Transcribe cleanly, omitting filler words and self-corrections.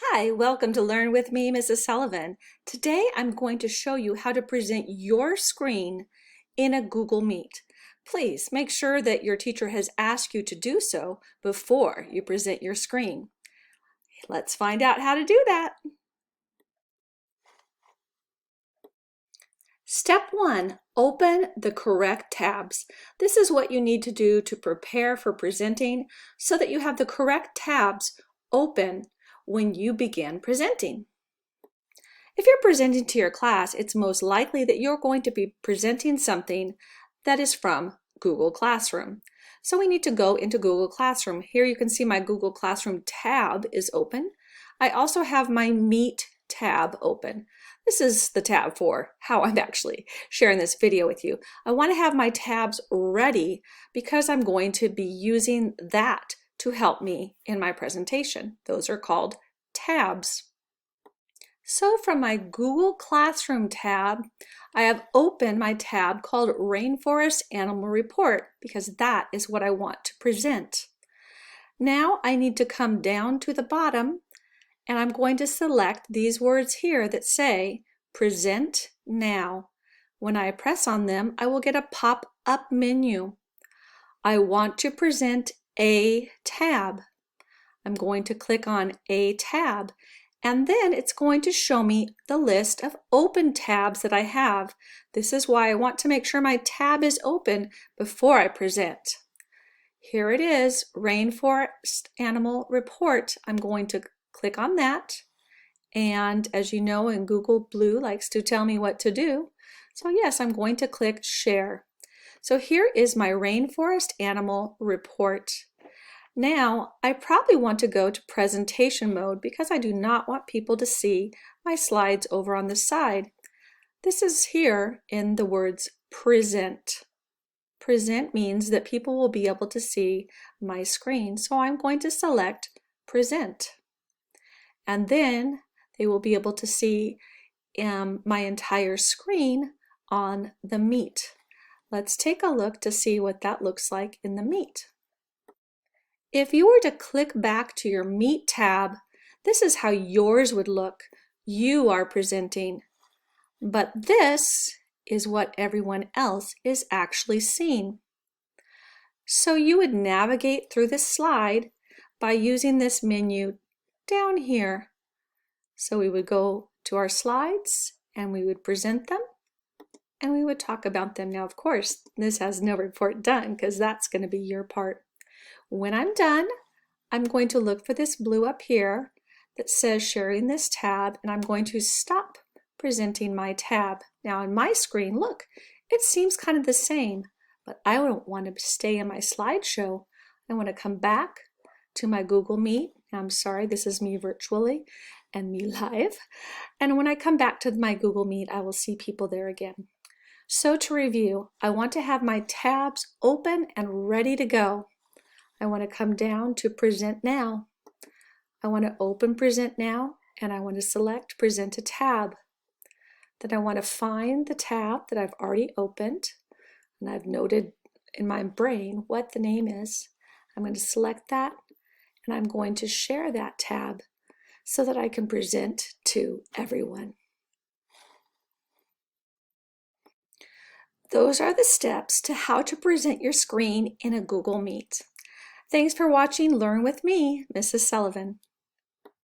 Hi, welcome to Learn with me, Mrs. Sullivan. Today I'm going to show you how to present your screen in a Google Meet. Please make sure that your teacher has asked you to do so before you present your screen. Let's find out how to do that. Step 1, open the correct tabs. This is what you need to do to prepare for presenting so that you have the correct tabs open when you begin presenting. If you're presenting to your class, it's most likely that you're going to be presenting something that is from Google Classroom. So we need to go into Google Classroom. Here you can see my Google Classroom tab is open. I also have my Meet tab open. This is the tab for how I'm actually sharing this video with you. I want to have my tabs ready because I'm going to be using that to help me in my presentation. Those are called tabs. So from my Google Classroom tab, I have opened my tab called Rainforest Animal Report because that is what I want to present. Now I need to come down to the bottom and I'm going to select these words here that say Present Now. When I press on them, I will get a pop-up menu. I want to present a tab. I'm going to click on a tab. And then it's going to show me the list of open tabs that I have. This is why I want to make sure my tab is open before I present. Here it is, Rainforest Animal Report. I'm going to click on that. And as you know, in Google, Blue likes to tell me what to do. So yes, I'm going to click Share. So here is my Rainforest Animal Report. Now, I probably want to go to presentation mode because I do not want people to see my slides over on the side. This is here in the words present. Present means that people will be able to see my screen, so I'm going to select present. And then they will be able to see my entire screen on the Meet. Let's take a look to see what that looks like in the Meet. If you were to click back to your Meet tab, this is how yours would look. You are presenting. But this is what everyone else is actually seeing. So you would navigate through this slide by using this menu down here. So we would go to our slides and we would present them and we would talk about them. Now, of course, this has no report done because that's going to be your part. When I'm done, I'm going to look for this blue up here that says sharing this tab, and I'm going to stop presenting my tab. Now on my screen, look, it seems kind of the same, but I don't want to stay in my slideshow. I want to come back to my Google Meet. I'm sorry, this is me virtually and me live. And when I come back to my Google Meet, I will see people there again. So to review, I want to have my tabs open and ready to go. I want to come down to Present Now. I want to open Present Now and I want to select Present a Tab. Then I want to find the tab that I've already opened and I've noted in my brain what the name is. I'm going to select that and I'm going to share that tab so that I can present to everyone. Those are the steps to how to present your screen in a Google Meet. Thanks for watching Learn with me, Mrs. Sullivan.